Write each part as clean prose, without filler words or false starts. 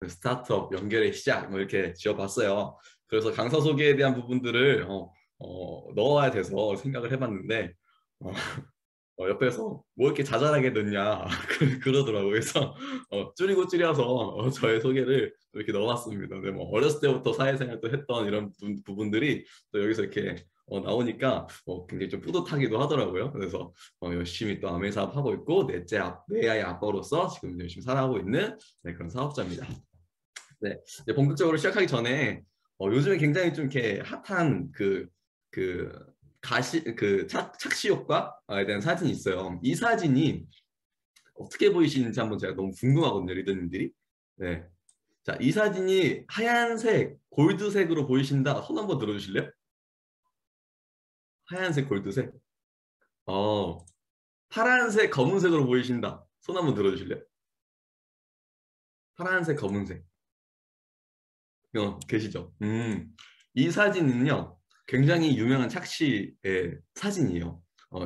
스타트업 연결의 시작 뭐 이렇게 지어봤어요. 그래서 강사 소개에 대한 부분들을 넣어야 돼서 생각을 해봤는데 어, 옆에서 뭐 이렇게 자잘하게 넣냐 그러더라고요. 그래서 줄이고 줄여서 저의 소개를 이렇게 넣어봤습니다. 네, 뭐 어렸을 때부터 사회생활도 했던 이런 부분들이 또 여기서 이렇게 나오니까 굉장히 좀 뿌듯하기도 하더라고요. 그래서 열심히 또 아메 사업 하고 있고 내 아이 아빠로서 지금 열심히 살아가고 있는 네, 그런 사업자입니다. 네, 이제 본격적으로 시작하기 전에 요즘에 굉장히 좀 이렇게 핫한 그 착시 효과에 대한 사진이 있어요. 이 사진이 어떻게 보이시는지 한번 제가 너무 궁금하거든요, 리더님들이. 네, 자, 이 사진이 하얀색, 골드색으로 보이신다. 손 한번 들어주실래요? 하얀색, 골드색. 어, 파란색, 검은색으로 보이신다. 손 한번 들어주실래요? 파란색, 검은색. 계시죠? 이 사진은요, 굉장히 유명한 착시의 사진이에요.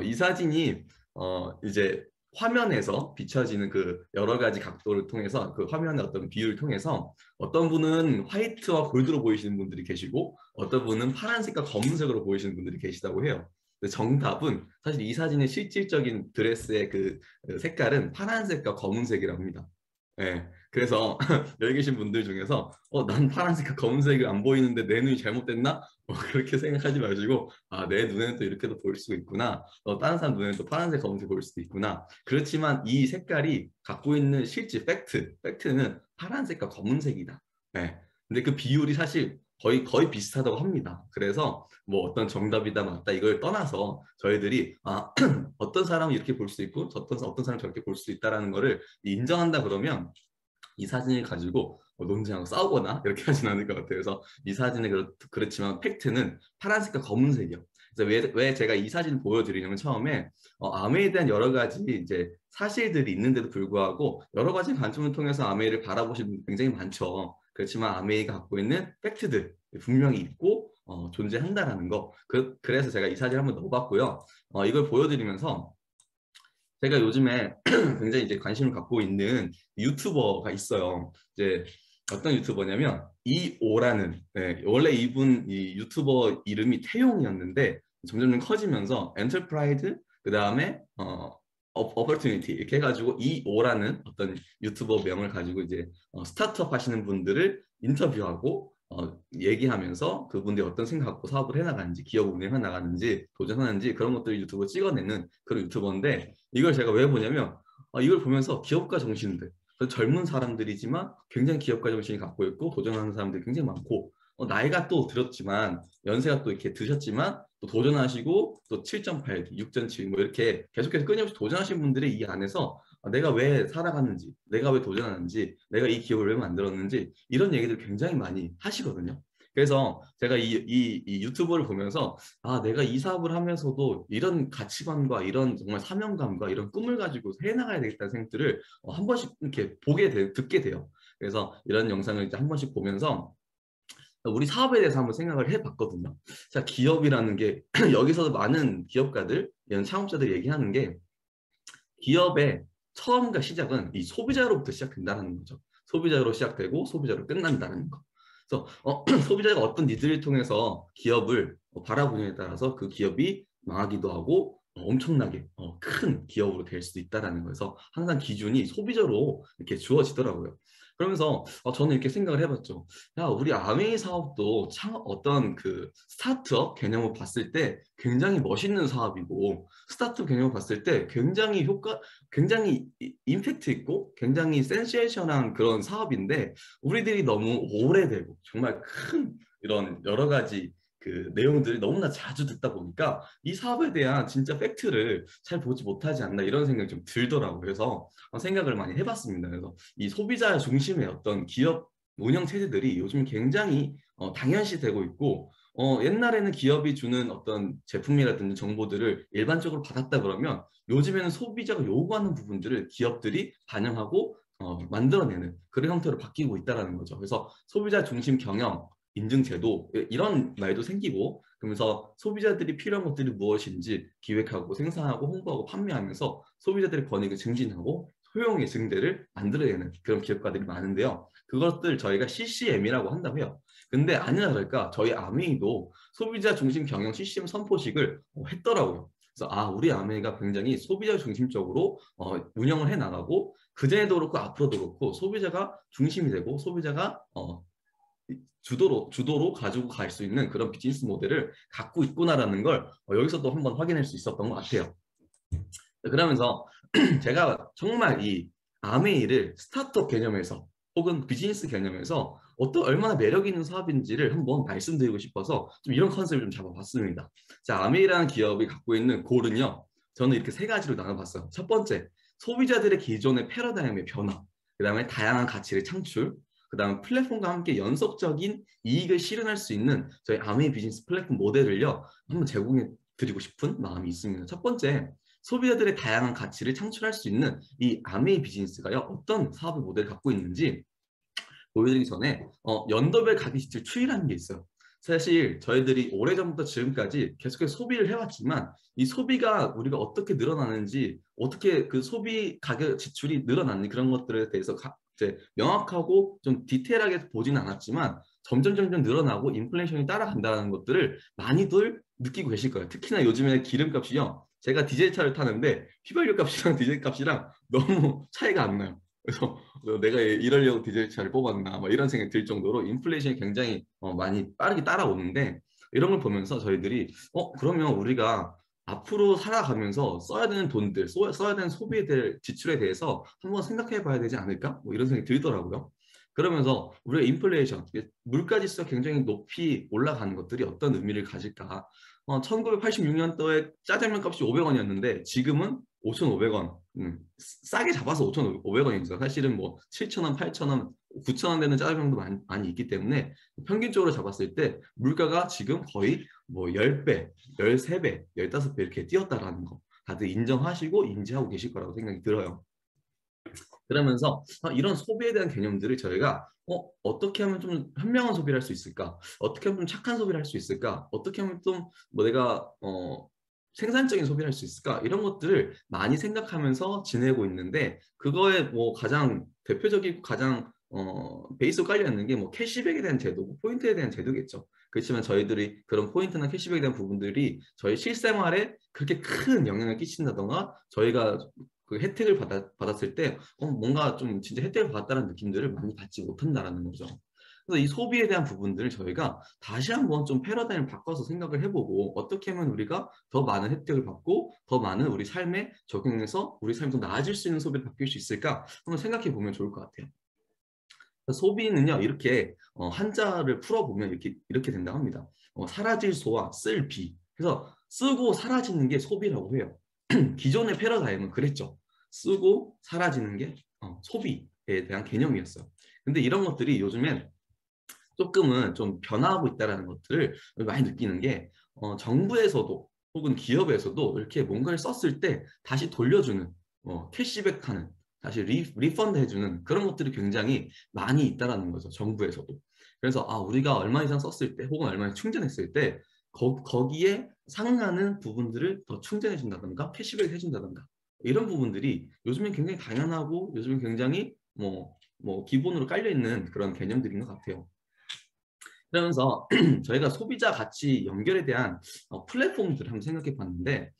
이 사진이 이제 화면에서 비춰지는 그 여러 가지 각도를 통해서 그 화면의 어떤 비율을 통해서 어떤 분은 화이트와 골드로 보이시는 분들이 계시고 어떤 분은 파란색과 검은색으로 보이시는 분들이 계시다고 해요. 근데 정답은 사실 이 사진의 실질적인 드레스의 그 색깔은 파란색과 검은색이라고 합니다. 네, 그래서 여기 계신 분들 중에서 난 파란색과 검은색이 안 보이는데 내 눈이 잘못됐나? 그렇게 생각하지 마시고 내 눈에는 또 이렇게도 보일 수 있구나. 다른 사람 눈에는 또 파란색, 검은색 보일 수도 있구나. 그렇지만 이 색깔이 갖고 있는 실제 팩트는 파란색과 검은색이다. 네. 근데 그 비율이 사실 거의 비슷하다고 합니다. 그래서 뭐 어떤 정답이다 맞다 이걸 떠나서 저희들이 어떤 사람은 이렇게 볼 수 있고 어떤 사람은 저렇게 볼 수 있다라는 거를 인정한다 그러면 이 사진을 가지고 논쟁하고 싸우거나 이렇게 하진 않을 것 같아요. 그래서 이 사진은 그렇지만 팩트는 파란색과 검은색이요. 그래서 왜 제가 이 사진을 보여드리냐면 처음에 아메에 대한 여러 가지 이제 사실들이 있는데도 불구하고 여러 가지 관점을 통해서 아메이를 바라보시는 분이 굉장히 많죠. 그렇지만 아메이가 갖고 있는 팩트들 분명히 있고 존재한다라는 거. 그래서 제가 이 사진을 한번 넣어봤고요. 이걸 보여드리면서 제가 요즘에 굉장히 이제 관심을 갖고 있는 유튜버가 있어요. 이제 어떤 유튜버냐면 이오라는 원래 이 유튜버 이름이 태용이었는데 점점 커지면서 엔터프라이즈 그 다음에 어퍼튜니티 이렇게 해가지고 이오라는 어떤 유튜버 명을 가지고 이제 스타트업 하시는 분들을 인터뷰하고 얘기하면서 그분들이 어떤 생각 갖고 사업을 해나가는지 기업 운영해 나가는지 도전하는지 그런 것들을 유튜브로 찍어내는 그런 유튜버인데 이걸 제가 왜 보냐면 이걸 보면서 기업가 정신들 젊은 사람들이지만 굉장히 기업가 정신이 갖고 있고 도전하는 사람들이 굉장히 많고 나이가 또 들었지만 연세가 또 이렇게 드셨지만 또 도전하시고 또 7.8, 6.7 뭐 이렇게 계속해서 끊임없이 도전하신 분들이 이 안에서 내가 왜 살아가는지, 내가 왜 도전하는지, 내가 이 기업을 왜 만들었는지 이런 얘기들 굉장히 많이 하시거든요. 그래서 제가 이 유튜브를 보면서 내가 이 사업을 하면서도 이런 가치관과 이런 정말 사명감과 이런 꿈을 가지고 해나가야 되겠다는 생각들을 한 번씩 이렇게 듣게 돼요. 그래서 이런 영상을 이제 한 번씩 보면서 우리 사업에 대해서 한번 생각을 해봤거든요. 자, 기업이라는 게 여기서도 많은 기업가들, 이런 창업자들이 얘기하는 게 기업의 처음과 시작은 이 소비자로부터 시작된다는 거죠. 소비자로 시작되고 소비자로 끝난다는 거. 그래서 소비자가 어떤 니즈를 통해서 기업을 바라보느냐에 따라서 그 기업이 망하기도 하고 엄청나게 큰 기업으로 될 수도 있다는 거에서 항상 기준이 소비자로 이렇게 주어지더라고요. 그러면서 저는 이렇게 생각을 해봤죠. 야, 우리 아메이 사업도 어떤 그 스타트업 개념을 봤을 때 굉장히 멋있는 사업이고 스타트업 개념을 봤을 때 굉장히 임팩트 있고 굉장히 센세이션한 그런 사업인데 우리들이 너무 오래되고 정말 큰 이런 여러 가지 그 내용들을 너무나 자주 듣다 보니까 이 사업에 대한 진짜 팩트를 잘 보지 못하지 않나 이런 생각이 좀 들더라고요. 그래서 생각을 많이 해봤습니다. 그래서 이 소비자 중심의 어떤 기업 운영 체제들이 요즘 굉장히 당연시되고 있고 옛날에는 기업이 주는 어떤 제품이라든지 정보들을 일반적으로 받았다 그러면 요즘에는 소비자가 요구하는 부분들을 기업들이 반영하고 만들어내는 그런 형태로 바뀌고 있다는 거죠. 그래서 소비자 중심 경영, 인증제도 이런 말도 생기고 그러면서 소비자들이 필요한 것들이 무엇인지 기획하고 생산하고 홍보하고 판매하면서 소비자들의 권익을 증진하고 소형의 증대를 만들어내는 그런 기업가들이 많은데요. 그것들 저희가 CCM이라고 한다고 해요. 근데 아니나 다를까 저희 아메이도 소비자 중심 경영 CCM 선포식을 했더라고요. 그래서 우리 아메이가 굉장히 소비자 중심적으로 운영을 해나가고 그전에도 그렇고 앞으로도 그렇고 소비자가 중심이 되고 소비자가 주도로 가지고 갈 수 있는 그런 비즈니스 모델을 갖고 있구나라는 걸 여기서도 한번 확인할 수 있었던 것 같아요. 그러면서 제가 정말 이 아메이를 스타트업 개념에서 혹은 비즈니스 개념에서 얼마나 매력 있는 사업인지를 한번 말씀드리고 싶어서 좀 이런 컨셉을 좀 잡아봤습니다. 자, 아메이라는 기업이 갖고 있는 골은요. 저는 이렇게 세 가지로 나눠봤어요. 첫 번째, 소비자들의 기존의 패러다임의 변화. 그 다음에 다양한 가치를 창출. 그 다음 플랫폼과 함께 연속적인 이익을 실현할 수 있는 저희 아메이 비즈니스 플랫폼 모델을요. 한번 제공해 드리고 싶은 마음이 있습니다. 첫 번째, 소비자들의 다양한 가치를 창출할 수 있는 이 아메이 비즈니스가요. 어떤 사업의 모델을 갖고 있는지 보여드리기 전에 연도별 가계 지출 추이라는 게 있어요. 사실 저희들이 오래전부터 지금까지 계속해서 소비를 해왔지만 이 소비가 우리가 어떻게 늘어나는지 어떻게 그 소비 가격 지출이 늘어나는지 그런 것들에 대해서 이제 명확하고 좀 디테일하게 보지는 않았지만 점점 늘어나고 인플레이션이 따라간다는 것들을 많이들 느끼고 계실 거예요. 특히나 요즘에 기름값이요. 제가 디젤 차를 타는데 휘발유 값이랑 디젤 값이랑 너무 차이가 안 나요. 그래서 내가 이러려고 디젤 차를 뽑았나 이런 생각이 들 정도로 인플레이션이 굉장히 많이 빠르게 따라오는데 이런 걸 보면서 저희들이 그러면 우리가 앞으로 살아가면서 써야 되는 돈들, 써야 되는 소비에 대한 지출에 대해서 한번 생각해 봐야 되지 않을까? 이런 생각이 들더라고요. 그러면서 우리가 인플레이션, 물가 지수가 굉장히 높이 올라가는 것들이 어떤 의미를 가질까? 1986년도에 짜장면 값이 500원이었는데 지금은 5,500원. 싸게 잡아서 5,500원이죠. 사실은 뭐 7,000원, 8,000원, 9,000원 되는 짜장면도 많이 있기 때문에 평균적으로 잡았을 때 물가가 지금 거의 뭐 10배, 13배, 15배 이렇게 뛰었다라는 거 다들 인정하시고 인지하고 계실 거라고 생각이 들어요. 그러면서 이런 소비에 대한 개념들을 저희가 어떻게 하면 좀 현명한 소비를 할 수 있을까? 어떻게 하면 좀 착한 소비를 할 수 있을까? 어떻게 하면 좀 뭐 내가 생산적인 소비를 할 수 있을까? 이런 것들을 많이 생각하면서 지내고 있는데 그거에 뭐 가장 대표적이고 가장 베이스로 깔려 있는 게 뭐 캐시백에 대한 제도고 포인트에 대한 제도겠죠. 그렇지만 저희들이 그런 포인트나 캐시백에 대한 부분들이 저희 실생활에 그렇게 큰 영향을 끼친다던가 저희가 그 혜택을 받았을 때 뭔가 좀 진짜 혜택을 받았다는 느낌들을 많이 받지 못한다라는 거죠. 그래서 이 소비에 대한 부분들을 저희가 다시 한번 좀 패러다임을 바꿔서 생각을 해보고 어떻게 하면 우리가 더 많은 혜택을 받고 더 많은 우리 삶에 적용해서 우리 삶이 더 나아질 수 있는 소비를 바뀔 수 있을까 한번 생각해 보면 좋을 것 같아요. 소비는요 이렇게 한자를 풀어보면 이렇게 된다고 합니다. 사라질 소와 쓸 비. 그래서 쓰고 사라지는 게 소비라고 해요. 기존의 패러다임은 그랬죠. 쓰고 사라지는 게 소비에 대한 개념이었어요. 근데 이런 것들이 요즘엔 조금은 좀 변화하고 있다는 것들을 많이 느끼는 게 정부에서도 혹은 기업에서도 이렇게 뭔가를 썼을 때 다시 돌려주는 캐시백하는 다시 리펀드 해주는 그런 것들이 굉장히 많이 있다는 거죠. 정부에서도. 그래서 우리가 얼마 이상 썼을 때 혹은 얼마 충전했을 때 거기에 상응하는 부분들을 더 충전해 준다든가 캐시백 해준다든가 이런 부분들이 요즘엔 굉장히 당연하고 요즘엔 굉장히 뭐 기본으로 깔려 있는 그런 개념들인 것 같아요. 그러면서 저희가 소비자 가치 연결에 대한 플랫폼들을 한번 생각해 봤는데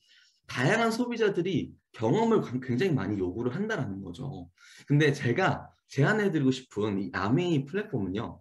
다양한 소비자들이 경험을 굉장히 많이 요구를 한다는 거죠. 근데 제가 제안해드리고 싶은 이 아메이 플랫폼은요.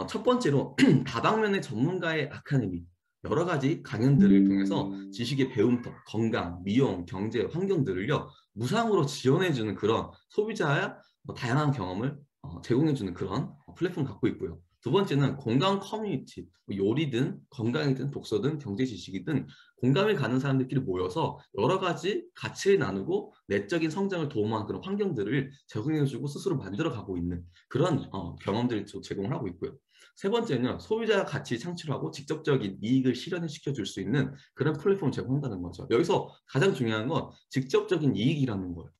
첫 번째로 다방면의 전문가의 아카데미 여러 가지 강연들을 통해서 지식의 배움터, 건강, 미용, 경제, 환경들을요. 무상으로 지원해주는 그런 소비자의 다양한 경험을 제공해주는 그런 플랫폼을 갖고 있고요. 두 번째는 공감 커뮤니티, 요리든 건강이든 독서든 경제 지식이든 공감을 가는 사람들끼리 모여서 여러 가지 가치를 나누고 내적인 성장을 도모하는 그런 환경들을 제공해주고 스스로 만들어가고 있는 그런 경험들을 제공을 하고 있고요. 세 번째는 소비자 가치 창출하고 직접적인 이익을 실현시켜 줄 수 있는 그런 플랫폼을 제공한다는 거죠. 여기서 가장 중요한 건 직접적인 이익이라는 거예요.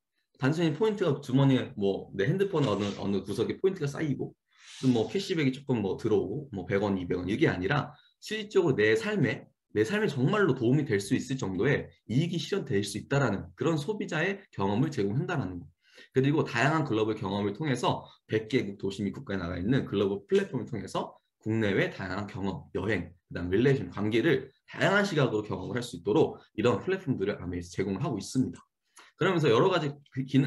단순히 포인트가 주머니에 내 핸드폰 어느 구석에 포인트가 쌓이고 뭐 캐시백이 조금 들어오고 100원, 200원 이게 아니라 실질적으로 내 삶에 정말로 도움이 될 수 있을 정도의 이익이 실현될 수 있다라는 그런 소비자의 경험을 제공한다는 거. 그리고 다양한 글로벌 경험을 통해서 100개 도시 및 국가에 나가 있는 글로벌 플랫폼을 통해서 국내외 다양한 경험, 여행, 그다음 릴레이션, 관계를 다양한 시각으로 경험을 할 수 있도록 이런 플랫폼들을 아메에서 제공을 하고 있습니다. 그러면서 여러 가지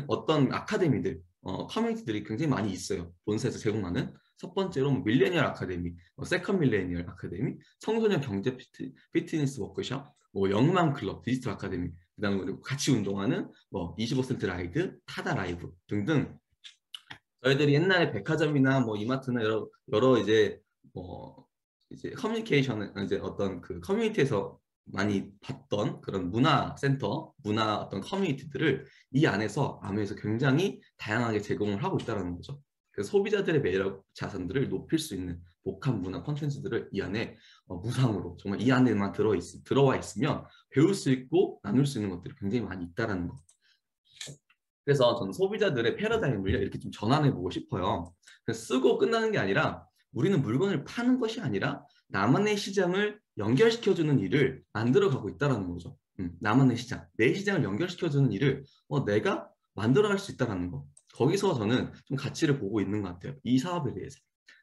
어떤 아카데미들, 커뮤니티들이 굉장히 많이 있어요. 본사에서 제공하는 첫 번째로 밀레니얼 아카데미, 세컨 밀레니얼 아카데미, 청소년 경제 피트니스 워크숍, 영맘 클럽, 디지털 아카데미, 그다음에 그리고 같이 운동하는 25센트 라이드, 타다 라이브 등등 저희들이 옛날에 백화점이나 이마트나 여러 이제 커뮤니케이션 이제 어떤 그 커뮤니티에서 많이 봤던 그런 문화 센터, 문화 어떤 커뮤니티들을 이 안에서 아메에서 굉장히 다양하게 제공을 하고 있다는 거죠. 그래서 소비자들의 매력 자산들을 높일 수 있는 복합 문화 콘텐츠들을 이 안에 무상으로 정말 이 안에만 들어와 있으면 배울 수 있고 나눌 수 있는 것들이 굉장히 많이 있다는 거. 그래서 저는 소비자들의 패러다임을 이렇게 좀 전환해 보고 싶어요. 그래서 쓰고 끝나는 게 아니라 우리는 물건을 파는 것이 아니라 나만의 시장을 연결시켜주는 일을 만들어가고 있다는 거죠. 나만의 시장, 내 시장을 연결시켜주는 일을 내가 만들어갈 수 있다는 거. 거기서 저는 좀 가치를 보고 있는 것 같아요. 이 사업에 대해서.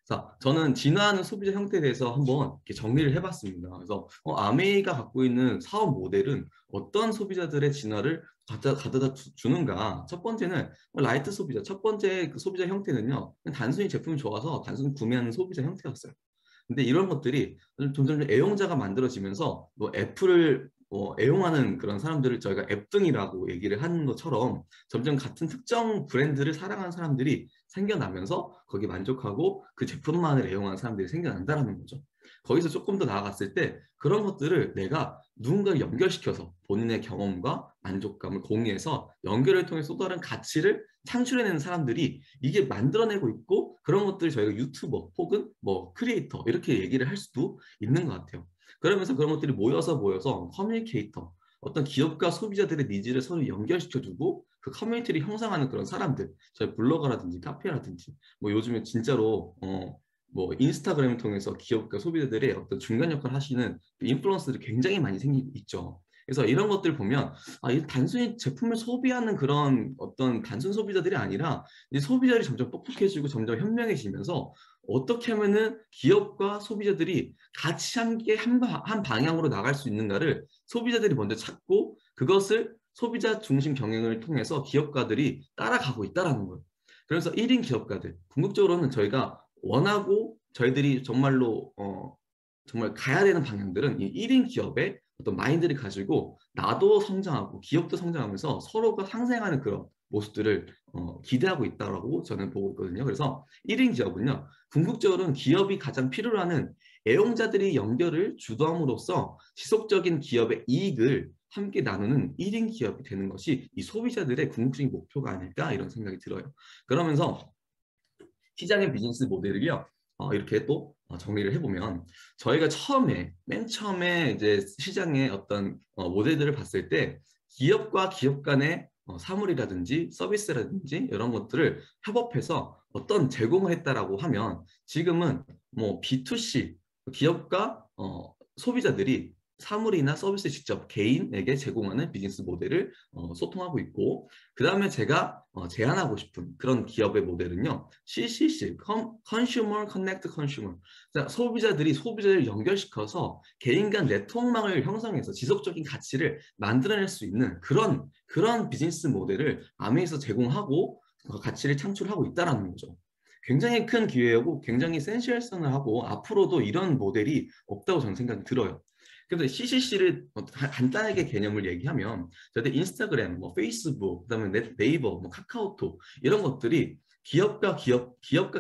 자, 저는 진화하는 소비자 형태에 대해서 한번 이렇게 정리를 해봤습니다. 그래서 아메이가 갖고 있는 사업 모델은 어떤 소비자들의 진화를 가져다 주는가. 첫 번째는 라이트 소비자. 첫 번째 그 소비자 형태는요. 단순히 제품이 좋아서 단순히 구매하는 소비자 형태였어요. 근데 이런 것들이 점점 애용자가 만들어지면서 애플을 애용하는 그런 사람들을 저희가 앱등이라고 얘기를 하는 것처럼 점점 같은 특정 브랜드를 사랑하는 사람들이 생겨나면서 거기에 만족하고 그 제품만을 애용하는 사람들이 생겨난다는 거죠. 거기서 조금 더 나아갔을 때 그런 것들을 내가 누군가를 연결시켜서 본인의 경험과 만족감을 공유해서 연결을 통해서 또 다른 가치를 창출해내는 사람들이 이게 만들어내고 있고 그런 것들을 저희가 유튜버 혹은 크리에이터 이렇게 얘기를 할 수도 있는 것 같아요. 그러면서 그런 것들이 모여서 커뮤니케이터, 어떤 기업과 소비자들의 니즈를 서로 연결시켜주고 그 커뮤니티를 형성하는 그런 사람들, 저희 블로거라든지 카페라든지 요즘에 진짜로 인스타그램을 통해서 기업과 소비자들의 어떤 중간 역할을 하시는 인플루언서들이 굉장히 많이 생기고 있죠. 그래서 이런 것들 보면 단순히 제품을 소비하는 그런 어떤 단순 소비자들이 아니라 이제 소비자들이 점점 똑똑해지고 점점 현명해지면서 어떻게 하면은 기업과 소비자들이 같이 함께 한 방향으로 나갈 수 있는가를 소비자들이 먼저 찾고 그것을 소비자 중심 경영을 통해서 기업가들이 따라가고 있다는 거예요. 그래서 1인 기업가들, 궁극적으로는 저희가 원하고 저희들이 정말로 정말 가야 되는 방향들은 이 1인 기업의 어떤 마인드를 가지고 나도 성장하고 기업도 성장하면서 서로가 상생하는 그런 모습들을 기대하고 있다고 저는 보고 있거든요. 그래서 1인 기업은요. 궁극적으로는 기업이 가장 필요로 하는 애용자들이 연결을 주도함으로써 지속적인 기업의 이익을 함께 나누는 1인 기업이 되는 것이 이 소비자들의 궁극적인 목표가 아닐까 이런 생각이 들어요. 그러면서 시장의 비즈니스 모델을요. 이렇게 또 정리를 해보면 저희가 맨 처음에 이제 시장의 어떤 모델들을 봤을 때 기업과 기업 간의 사물이라든지 서비스라든지 이런 것들을 협업해서 어떤 제공을 했다라고 하면 지금은 B2C 기업과 소비자들이 사물이나 서비스 직접 개인에게 제공하는 비즈니스 모델을 소통하고 있고 그 다음에 제가 제안하고 싶은 그런 기업의 모델은요. CCC, Consumer Connect Consumer. 소비자들이 소비자를 연결시켜서 개인 간 네트워크망을 형성해서 지속적인 가치를 만들어낼 수 있는 그런 비즈니스 모델을 아메에서 제공하고 가치를 창출하고 있다는 거죠. 굉장히 큰 기회고 굉장히 센시얼성을 하고 앞으로도 이런 모델이 없다고 저는 생각이 들어요. 그런데 CCC를 간단하게 개념을 얘기하면 저희 인스타그램, 페이스북, 그다음에 네이버, 카카오톡 이런 것들이 기업과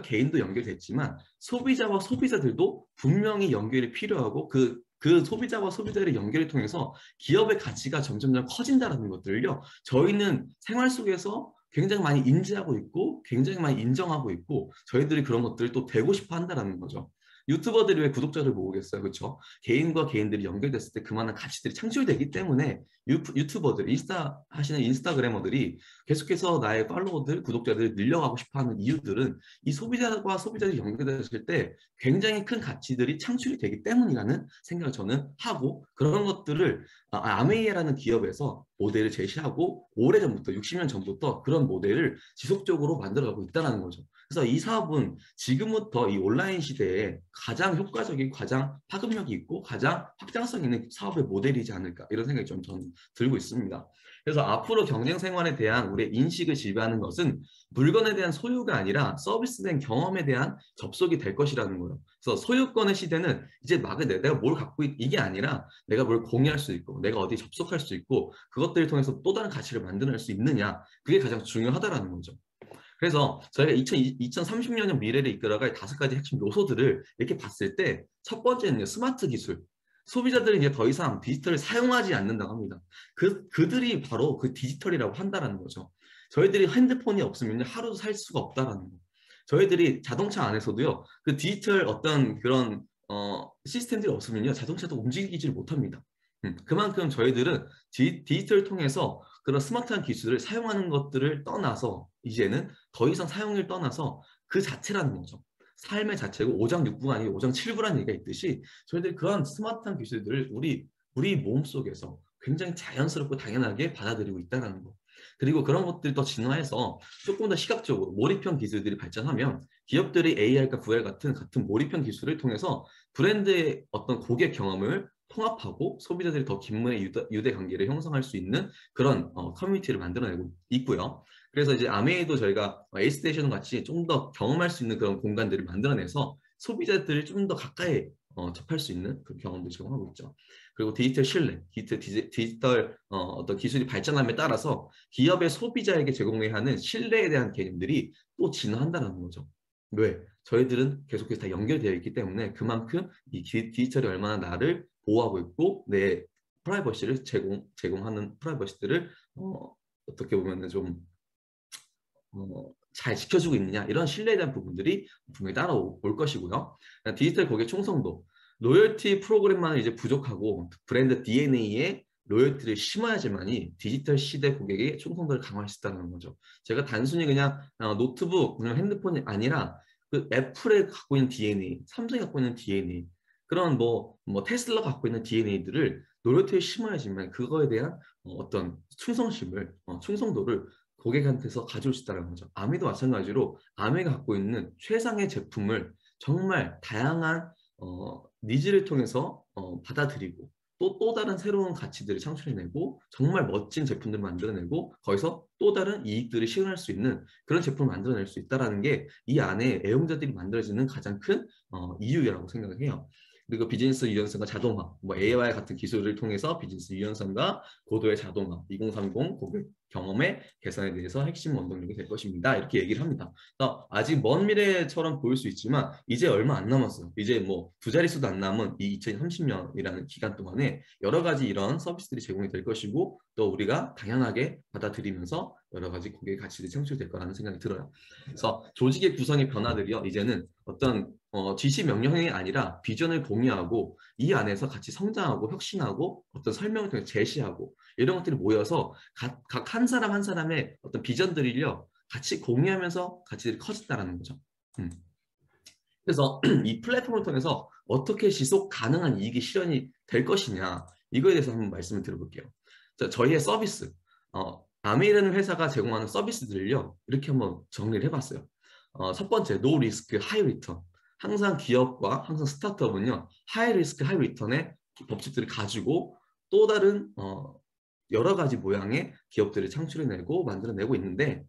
개인도 연결됐지만 소비자와 소비자들도 분명히 연결이 필요하고 그 소비자와 소비자의 연결을 통해서 기업의 가치가 점점 커진다는 것들을요. 저희는 생활 속에서 굉장히 많이 인지하고 있고 굉장히 많이 인정하고 있고 저희들이 그런 것들을 또 되고 싶어 한다는 거죠. 유튜버들이 왜 구독자를 모으겠어요? 그렇죠? 개인과 개인들이 연결됐을 때 그만한 가치들이 창출되기 때문에 유튜버들, 인스타 하시는 인스타그래머들이 계속해서 나의 팔로워들, 구독자들을 늘려가고 싶어하는 이유들은 이 소비자와 소비자들이 연결됐을 때 굉장히 큰 가치들이 창출이 되기 때문이라는 생각을 저는 하고, 그런 것들을 아메이에라는 기업에서 모델을 제시하고 오래전부터 60년 전부터 그런 모델을 지속적으로 만들어가고 있다는 거죠. 그래서 이 사업은 지금부터 이 온라인 시대에 가장 효과적인, 가장 파급력이 있고 가장 확장성 있는 사업의 모델이지 않을까, 이런 생각이 좀 저는 들고 있습니다. 그래서 앞으로 경쟁 생활에 대한 우리의 인식을 지배하는 것은 물건에 대한 소유가 아니라 서비스에 대한 경험에 대한 접속이 될 것이라는 거예요. 그래서 소유권의 시대는 이제 막 내가 뭘 갖고 이게 아니라 내가 뭘 공유할 수 있고 내가 어디 접속할 수 있고 그것들을 통해서 또 다른 가치를 만들어낼 수 있느냐, 그게 가장 중요하다라는 거죠. 그래서 저희가 2030년형 미래를 이끌어갈 5가지 핵심 요소들을 이렇게 봤을 때, 첫 번째는요, 스마트 기술. 소비자들은 이제 더 이상 디지털을 사용하지 않는다고 합니다. 그들이 바로 그 디지털이라고 한다는 거죠. 저희들이 핸드폰이 없으면 하루도 살 수가 없다라는 거. 저희들이 자동차 안에서도요, 그 디지털 어떤 그런 시스템들이 없으면요, 자동차도 움직이질 못합니다. 그만큼 저희들은 디지털을 통해서 그런 스마트한 기술을 사용하는 것들을 떠나서 이제는 더 이상 사용을 떠나서 그 자체라는 거죠. 삶의 자체고 오장육부가 아니고 오장칠부라는 얘기가 있듯이 저희들이 그런 스마트한 기술들을 우리 몸속에서 굉장히 자연스럽고 당연하게 받아들이고 있다는 거. 그리고 그런 것들이 더 진화해서 조금 더 시각적으로 몰입형 기술들이 발전하면 기업들이 AR과 VR 같은 몰입형 기술을 통해서 브랜드의 어떤 고객 경험을 통합하고 소비자들이 더 긴밀한 유대 관계를 형성할 수 있는 그런 커뮤니티를 만들어내고 있고요. 그래서 이제 아메이도 저희가 에이스테이션 같이 좀 더 경험할 수 있는 그런 공간들을 만들어내서 소비자들을 좀 더 가까이 접할 수 있는 그 경험도 제공하고 있죠. 그리고 디지털 신뢰, 디지털 어떤 기술이 발전함에 따라서 기업의 소비자에게 제공해야 하는 신뢰에 대한 개념들이 또 진화한다는 거죠. 왜? 저희들은 계속해서 다 연결되어 있기 때문에 그만큼 이 디지털이 얼마나 나를 보호하고 있고 내 프라이버시를 제공하는 프라이버시들을 어떻게 보면 좀 잘 지켜주고 있느냐, 이런 신뢰에 대한 부분들이 분명히 따라올 것이고요. 디지털 고객 충성도, 로열티 프로그램만은 이제 부족하고 브랜드 DNA에 로열티를 심어야지만이 디지털 시대 고객의 충성도를 강화할 수 있다는 거죠. 제가 단순히 그냥 노트북, 그냥 핸드폰이 아니라 그 애플에 갖고 있는 DNA, 삼성이 갖고 있는 DNA, 그런 뭐 테슬라 갖고 있는 DNA들을 로열티에 심어야지만 그거에 대한 어떤 충성도를 고객한테서 가져올 수 있다는 거죠. 아미도 마찬가지로 아미가 갖고 있는 최상의 제품을 정말 다양한 니즈를 통해서 받아들이고 또 다른 새로운 가치들을 창출해내고 정말 멋진 제품들을 만들어내고 거기서 또 다른 이익들을 실현할 수 있는 그런 제품을 만들어낼 수 있다는 게 이 안에 애용자들이 만들어지는 가장 큰 이유라고 생각을 해요. 그리고 비즈니스 유연성과 자동화, 뭐 AI 같은 기술을 통해서 비즈니스 유연성과 고도의 자동화, 2030 고객 경험의 개선에 대해서 핵심 원동력이 될 것입니다. 이렇게 얘기를 합니다. 아직 먼 미래처럼 보일 수 있지만 이제 얼마 안 남았어요. 이제 뭐 2자릿수도 안 남은 이 2030년이라는 기간 동안에 여러 가지 이런 서비스들이 제공이 될 것이고 또 우리가 당연하게 받아들이면서 여러 가지 고객의 가치들이 창출될 거라는 생각이 들어요. 그래서 조직의 구성의 변화들이요, 이제는 어떤 지시 명령이 아니라 비전을 공유하고 이 안에서 같이 성장하고 혁신하고 어떤 설명을 통해 제시하고 이런 것들이 모여서 각 한 사람 한 사람의 어떤 비전들을요 같이 공유하면서 가치들이 커진다는 거죠. 그래서 이 플랫폼을 통해서 어떻게 지속 가능한 이익이 실현이 될 것이냐, 이거에 대해서 한번 말씀을 드려볼게요. 저희의 서비스, 아메이라는 회사가 제공하는 서비스들을요 이렇게 한번 정리를 해봤어요. 첫 번째, 노 리스크 하이 리턴. 항상 기업과 항상 스타트업은요 하이 리스크 하이 리턴의 법칙들을 가지고 또 다른 여러 가지 모양의 기업들을 창출해내고 만들어내고 있는데,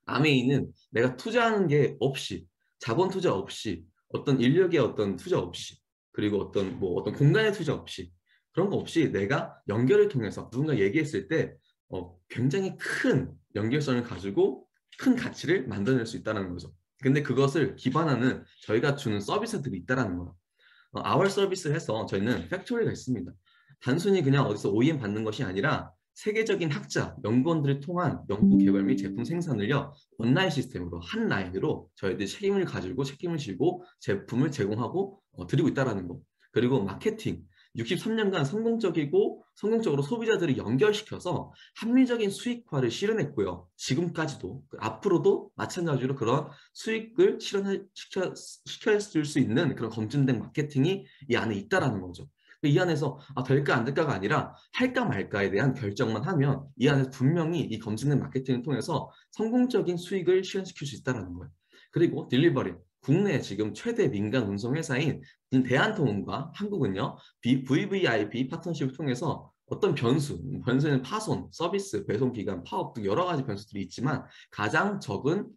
아메이는 내가 투자하는 게 없이, 자본 투자 없이, 어떤 인력의 어떤 투자 없이, 그리고 어떤 공간의 투자 없이, 그런 거 없이 내가 연결을 통해서 누군가 얘기했을 때 굉장히 큰 연결성을 가지고 큰 가치를 만들어낼 수 있다는 거죠. 근데 그것을 기반하는 저희가 주는 서비스들이 있다는 거예요. our 서비스를 해서 저희는 팩토리가 있습니다. 단순히 그냥 어디서 OEM 받는 것이 아니라 세계적인 학자, 연구원들을 통한 연구 개발 및 제품 생산을요, 온라인 시스템으로 한 라인으로 저희들이 책임을 가지고 책임을 지고 제품을 제공하고 드리고 있다는 거. 그리고 마케팅, 63년간 성공적으로 소비자들을 연결시켜서 합리적인 수익화를 실현했고요. 지금까지도 앞으로도 마찬가지로 그런 수익을 실현시켜줄 수 있는 그런 검증된 마케팅이 이 안에 있다는 거죠. 이 안에서 될까 안 될까가 아니라 할까 말까에 대한 결정만 하면 이 안에서 분명히 이 검증된 마케팅을 통해서 성공적인 수익을 실현시킬 수 있다는 거예요. 그리고 딜리버리, 국내 지금 최대 민간 운송 회사인 대한통운과 한국은요, VVIP 파트너십을 통해서 어떤 변수는 파손, 서비스, 배송 기간, 파업 등 여러 가지 변수들이 있지만 가장 적은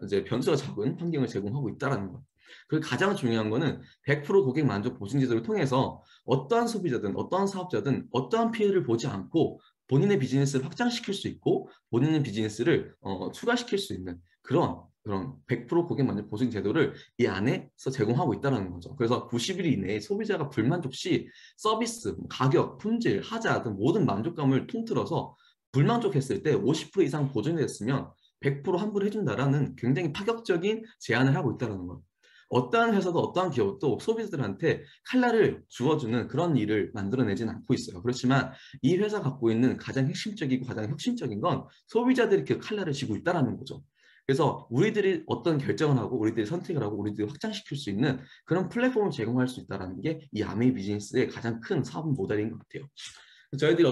이제 변수가 적은 환경을 제공하고 있다는 거. 그리고 가장 중요한 거는 100% 고객 만족 보증 제도를 통해서 어떠한 소비자든 어떠한 사업자든 어떠한 피해를 보지 않고 본인의 비즈니스를 확장시킬 수 있고 본인의 비즈니스를 추가시킬 수 있는 그런 100% 고객 만족 보증 제도를 이 안에서 제공하고 있다는 거죠. 그래서 90일 이내에 소비자가 불만족 시 서비스, 가격, 품질, 하자 등 모든 만족감을 통틀어서 불만족했을 때 50% 이상 보존됐으면 100% 환불해준다라는 굉장히 파격적인 제안을 하고 있다는 거예요. 어떠한 회사도 어떠한 기업도 소비자들한테 칼날을 주어주는 그런 일을 만들어내지는 않고 있어요. 그렇지만 이 회사 갖고 있는 가장 핵심적이고 가장 혁신적인 건 소비자들이 그 칼날을 쥐고 있다는 거죠. 그래서 우리들이 어떤 결정을 하고 우리들이 선택을 하고 우리들이 확장시킬 수 있는 그런 플랫폼을 제공할 수 있다는 게 이 아메이 비즈니스의 가장 큰 사업 모델인 것 같아요. 저희들이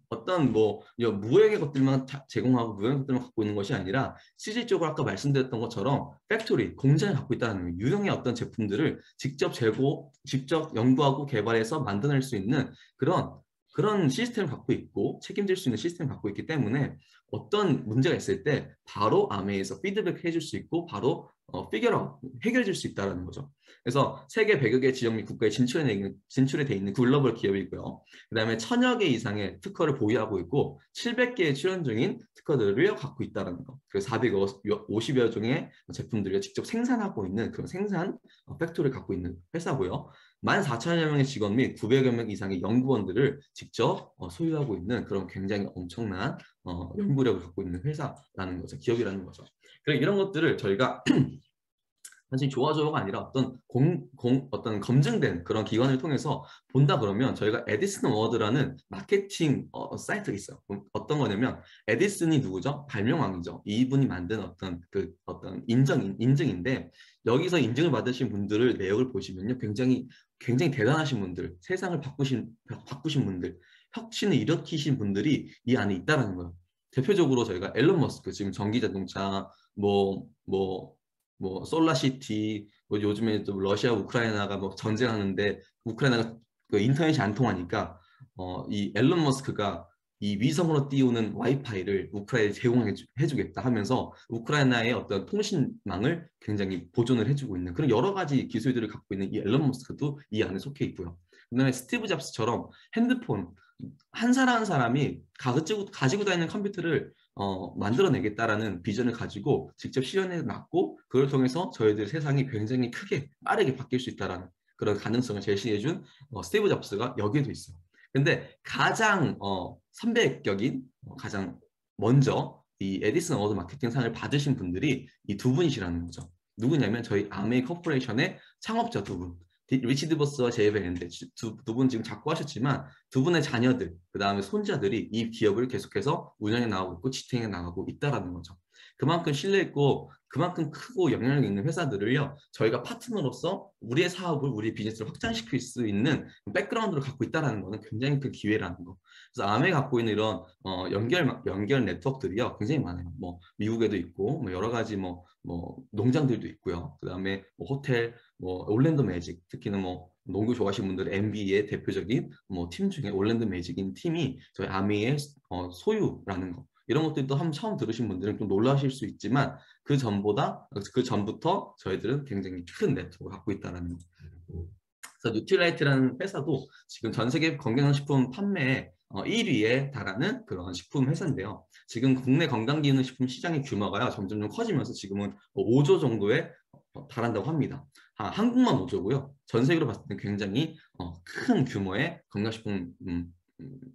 어떤 뭐 무형의 것들만 제공하고 무형의 것들만 갖고 있는 것이 아니라 실질적으로 아까 말씀드렸던 것처럼 팩토리, 공장을 갖고 있다는 거예요. 유형의 어떤 제품들을 직접 연구하고 개발해서 만들어낼 수 있는 그런 시스템을 갖고 있고 책임질 수 있는 시스템을 갖고 있기 때문에 어떤 문제가 있을 때 바로 아메에서 피드백 해줄 수 있고 바로 해결해 줄 수 있다는 거죠. 그래서 세계 100여 개 지역 및 국가에 진출에 돼 있는 글로벌 기업이고요. 그다음에 1000여 개 이상의 특허를 보유하고 있고 700개의 출연 중인 특허들을 갖고 있다는 거. 그리고 450여 종의 제품들을 직접 생산하고 있는 그런 생산 팩토리를 갖고 있는 회사고요. 14,000여 명의 직원 및 900여 명 이상의 연구원들을 직접 소유하고 있는 그런 굉장히 엄청난 연구력을 갖고 있는 회사라는 거죠. 기업이라는 거죠. 그래서 이런 것들을 저희가 단순히 좋아져요가 아니라 어떤 검증된 그런 기관을 통해서 본다 그러면 저희가 에디슨 어워드라는 마케팅 사이트가 있어요. 어떤 거냐면 에디슨이 누구죠? 발명왕이죠. 이분이 만든 어떤 인증인데 여기서 인증을 받으신 분들을 내역을 보시면요. 굉장히 대단하신 분들, 세상을 바꾸신 분들, 혁신을 일으키신 분들이 이 안에 있다는 거예요. 대표적으로 저희가 앨런 머스크, 지금 전기자동차, 솔라시티, 요즘에 또 러시아 우크라이나가 뭐 전쟁하는데 우크라이나가 그 인터넷이 안 통하니까 이 앨런 머스크가 이 위성으로 띄우는 와이파이를 우크라이나에 제공해주겠다 하면서 우크라이나의 어떤 통신망을 굉장히 보존을 해주고 있는 그런 여러 가지 기술들을 갖고 있는 이 앨런 머스크도 이 안에 속해 있고요. 그다음에 스티브 잡스처럼 핸드폰 한 사람 한 사람이 가지고 다니는 컴퓨터를 만들어내겠다라는 비전을 가지고 직접 실현해 놨고 그걸 통해서 저희들 세상이 굉장히 크게 빠르게 바뀔 수 있다는 그런 가능성을 제시해준 스티브 잡스가 여기에도 있어요. 근데 가장 선배격인 가장 먼저 이 에디슨 어워드 마케팅 상을 받으신 분들이 이 두 분이시라는 거죠. 누구냐면 저희 아메이 코퍼레이션의 창업자 두 분. 리치 드버스와 제이 벨인데 두 분 지금 자꾸 하셨지만 두 분의 자녀들, 그 다음에 손자들이 이 기업을 계속해서 운영해 나가고 있고 지탱해 나가고 있다라는 거죠. 그만큼 신뢰 있고 그만큼 크고 영향력 있는 회사들을요 저희가 파트너로서 우리의 사업을 우리 비즈니스를 확장시킬 수 있는 백그라운드를 갖고 있다라는 거는 굉장히 큰 기회라는 거. 그래서 아메이 갖고 있는 이런 연결 네트워크들이요 굉장히 많아요. 뭐 미국에도 있고 뭐 여러 가지 뭐 농장들도 있고요. 그 다음에 뭐 호텔, 뭐 올랜도 매직, 특히는 뭐 농구 좋아하시는 분들 NBA의 대표적인 뭐 팀 중에 올랜도 매직인 팀이 저희 아메이의 소유라는 거. 이런 것들도 한번 처음 들으신 분들은 좀 놀라실 수 있지만 그 전부터 저희들은 굉장히 큰 네트워크를 갖고 있다는 거. 그래서 뉴트리라이트라는 회사도 지금 전 세계 건강식품 판매 1위에 달하는 그런 식품 회사인데요. 지금 국내 건강기능식품 시장의 규모가요 점점 커지면서 지금은 5조 정도에 달한다고 합니다. 한국만 5조고요. 전 세계로 봤을 때 굉장히 큰 규모의 건강식품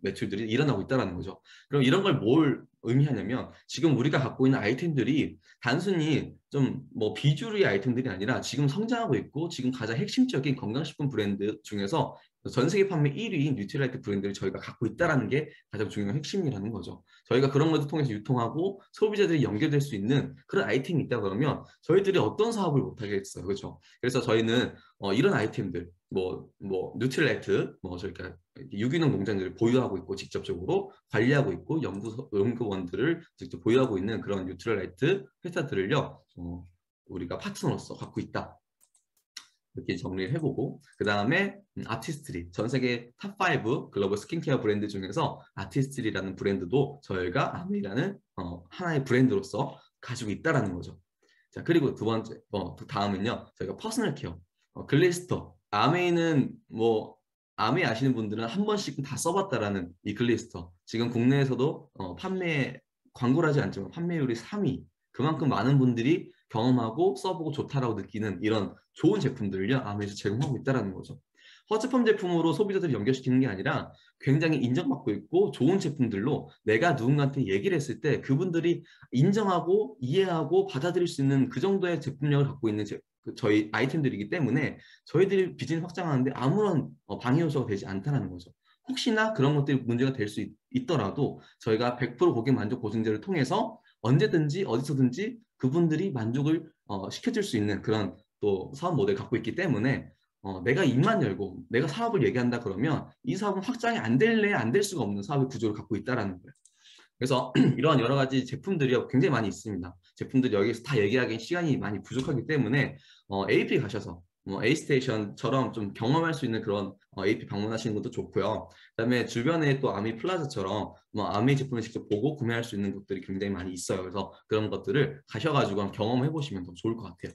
매출들이 일어나고 있다는 거죠. 그럼 이런 걸 뭘 의미하냐면 지금 우리가 갖고 있는 아이템들이 단순히 좀 뭐 비주류의 아이템들이 아니라 지금 성장하고 있고 지금 가장 핵심적인 건강식품 브랜드 중에서 전 세계 판매 1위인 뉴트리라이트 브랜드를 저희가 갖고 있다는 게 가장 중요한 핵심이라는 거죠. 저희가 그런 것을 통해서 유통하고 소비자들이 연결될 수 있는 그런 아이템이 있다 그러면 저희들이 어떤 사업을 못 하겠어요, 그렇죠? 그래서 저희는 이런 아이템들, 뭐 뉴트리라이트, 뭐 저희가 유기농 농장들을 보유하고 있고 직접적으로 관리하고 있고 연구원들을 직접 보유하고 있는 그런 뉴트리라이트 회사들을요, 우리가 파트너로서 갖고 있다. 이렇게 정리를 해보고 그 다음에 아티스트리 전 세계 탑5 글로벌 스킨케어 브랜드 중에서 아티스트리라는 브랜드도 저희가 아메이라는 하나의 브랜드로서 가지고 있다라는 거죠. 자, 그리고 두 번째 다음은요, 저희가 퍼스널 케어 글리스터. 아메이는 뭐 아메이 아시는 분들은 한 번씩은 다 써봤다라는 이 글리스터, 지금 국내에서도 판매 광고를 하지 않지만 판매율이 3위, 그만큼 많은 분들이 경험하고 써보고 좋다라고 느끼는 이런 좋은 제품들을요, 아메이에서 제공하고 있다는 거죠. 허즈펌 제품으로 소비자들을 연결시키는 게 아니라 굉장히 인정받고 있고 좋은 제품들로 내가 누군가한테 얘기를 했을 때 그분들이 인정하고 이해하고 받아들일 수 있는 그 정도의 제품력을 갖고 있는 저희 아이템들이기 때문에 저희들이 비즈니스 확장하는데 아무런 방해 요소가 되지 않다는 거죠. 혹시나 그런 것들이 문제가 될 수 있더라도 저희가 100% 고객 만족 보증제를 통해서 언제든지 어디서든지 그분들이 만족을 시켜줄 수 있는 그런 또 사업 모델을 갖고 있기 때문에 내가 입만 열고 내가 사업을 얘기한다 그러면 이 사업은 확장이 안 될래 안 될 수가 없는 사업의 구조를 갖고 있다는 거예요. 그래서 이러한 여러 가지 제품들이 굉장히 많이 있습니다. 제품들이 여기서 다 얘기하기 시간이 많이 부족하기 때문에 AP 가셔서 A스테이션처럼 좀 경험할 수 있는 그런 AP 방문하시는 것도 좋고요. 그다음에 주변에 또 아미 플라자처럼 아미 제품을 직접 보고 구매할 수 있는 곳들이 굉장히 많이 있어요. 그래서 그런 것들을 가셔가지고 경험해 보시면 더 좋을 것 같아요.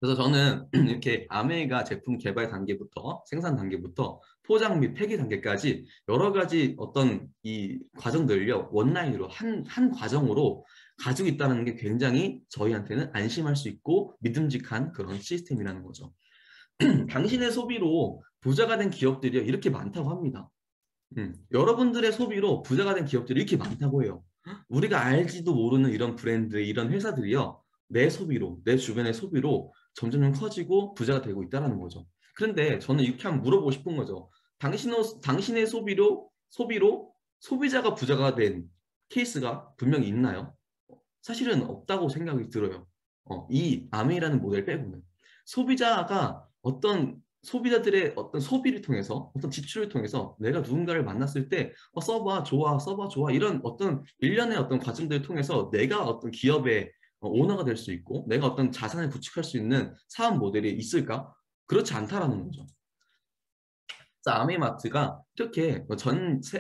그래서 저는 이렇게 아메이가 제품 개발 단계부터 생산 단계부터 포장 및 폐기 단계까지 여러 가지 어떤 이 과정들을요, 원라인으로 한 과정으로 가지고 있다는 게 굉장히 저희한테는 안심할 수 있고 믿음직한 그런 시스템이라는 거죠. 당신의 소비로 부자가 된 기업들이 이렇게 많다고 합니다. 여러분들의 소비로 부자가 된 기업들이 이렇게 많다고 해요. 우리가 알지도 모르는 이런 브랜드, 이런 회사들이요, 내 소비로, 내 주변의 소비로 점점 커지고 부자가 되고 있다는 거죠. 그런데 저는 이렇게 한번 물어보고 싶은 거죠. 당신의 소비로 소비자가 부자가 된 케이스가 분명히 있나요? 사실은 없다고 생각이 들어요. 이 아메이라는 모델 빼고는. 소비자가 소비자들의 어떤 소비를 통해서, 어떤 지출을 통해서 내가 누군가를 만났을 때 써봐, 좋아, 써봐, 좋아, 이런 어떤 일련의 어떤 과정들을 통해서 내가 어떤 기업의 오너가 될 수 있고 내가 어떤 자산을 구축할 수 있는 사업 모델이 있을까? 그렇지 않다라는 거죠. 그래서 아메이마트가 이렇게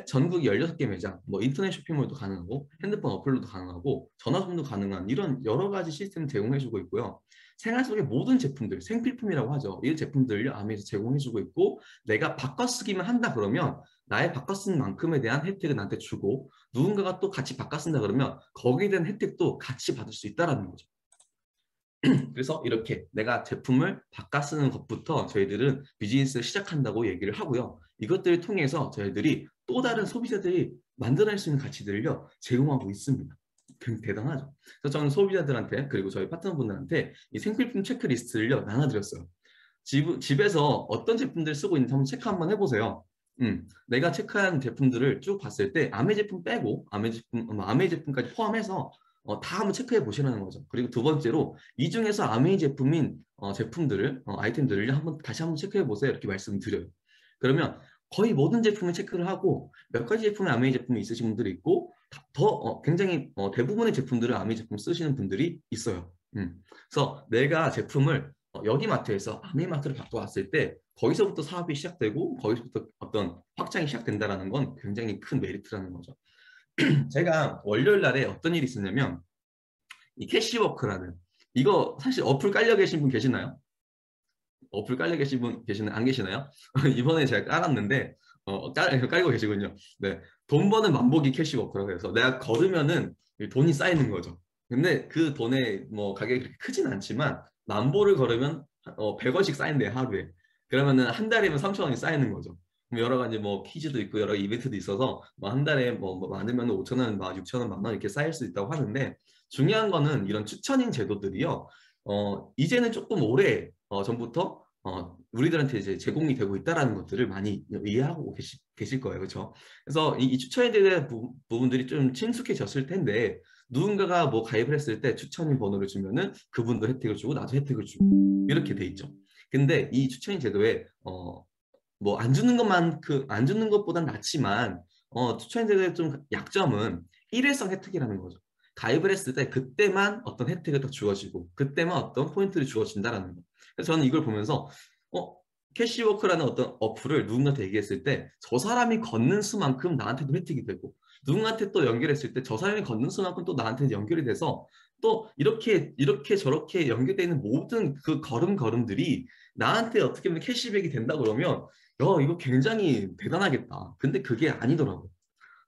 전국 16개 매장, 인터넷 쇼핑몰도 가능하고 핸드폰 어플로도 가능하고 전화통도 가능한 이런 여러 가지 시스템을 제공해주고 있고요. 생활 속의 모든 제품들, 생필품이라고 하죠. 이 제품들을 아메이에서 제공해주고 있고 내가 바꿔 쓰기만 한다 그러면 나의 바꿔 쓰는 만큼에 대한 혜택을 나한테 주고 누군가가 또 같이 바꿔 쓴다 그러면 거기에 대한 혜택도 같이 받을 수 있다는 거죠. 그래서 이렇게 내가 제품을 바꿔 쓰는 것부터 저희들은 비즈니스를 시작한다고 얘기를 하고요. 이것들을 통해서 저희들이 또 다른 소비자들이 만들어낼 수 있는 가치들을요, 제공하고 있습니다. 굉장히 대단하죠. 그래서 저는 소비자들한테 그리고 저희 파트너분들한테 이 생필품 체크리스트를요, 나눠드렸어요. 집에서 어떤 제품들 쓰고 있는지 한번 체크 한번 해보세요. 내가 체크한 제품들을 쭉 봤을 때 아메 제품 빼고 아메 제품까지 포함해서 다 한번 체크해 보시라는 거죠. 그리고 두 번째로 이 중에서 아메이 제품인 제품들을 아이템들을 다시 한번 체크해 보세요. 이렇게 말씀드려요. 그러면 거의 모든 제품을 체크를 하고 몇 가지 제품의 아메이 제품이 있으신 분들이 있고 굉장히 대부분의 제품들을 아메이 제품 쓰시는 분들이 있어요. 그래서 내가 제품을 여기 마트에서 아메이 마트를 바꿔왔을 때 거기서부터 사업이 시작되고 거기서부터 어떤 확장이 시작된다는 건 굉장히 큰 메리트라는 거죠. 제가 월요일 날에 어떤 일이 있었냐면 이 캐시워크라는, 이거 사실 어플 깔려 계신 분 계시나요? 어플 깔려 계신 분 안 계시나요? 이번에 제가 깔았는데 깔고 계시군요. 네, 돈 버는 만보기 캐시워크라고 해서 내가 걸으면은 돈이 쌓이는 거죠. 근데 그 돈의 가격이 그렇게 크진 않지만 만보를 걸으면 100원씩 쌓인대요, 하루에. 그러면은 한 달이면 3,000원이 쌓이는 거죠. 뭐 여러 가지 뭐 퀴즈도 있고 여러 이벤트도 있어서 뭐 한 달에 뭐 많으면 5천 원, 막 6천 원, 10,000원 이렇게 쌓일 수 있다고 하는데 중요한 거는 이런 추천인 제도들이요. 이제는 조금 오래 전부터 우리들한테 이제 제공이 되고 있다라는 것들을 많이 이해하고 계실 거예요. 그렇죠? 그래서 이 추천에 대한 부분들이 좀 친숙해졌을 텐데 누군가가 뭐 가입을 했을 때 추천인 번호를 주면은 그분도 혜택을 주고 나도 혜택을 주고 이렇게 돼 있죠. 근데 이 추천인 제도에 뭐 안 주는 것만큼 안 주는 것보단 낫지만 추천인 제도의 좀 약점은 일회성 혜택이라는 거죠. 가입을 했을 때 그때만 어떤 혜택이 딱 주어지고 그때만 어떤 포인트를 주어진다라는 거. 그래서 저는 이걸 보면서 어, 캐시워크라는 어떤 어플을 누군가한테 얘기했을 때 저 사람이 걷는 수만큼 나한테도 혜택이 되고 누군가한테 또 연결했을 때 저 사람이 걷는 수만큼 또 나한테 연결이 돼서 또 이렇게 저렇게 연결되는 모든 그 걸음들이 나한테 어떻게 보면 캐시백이 된다 그러면 이거 굉장히 대단하겠다. 근데 그게 아니더라고.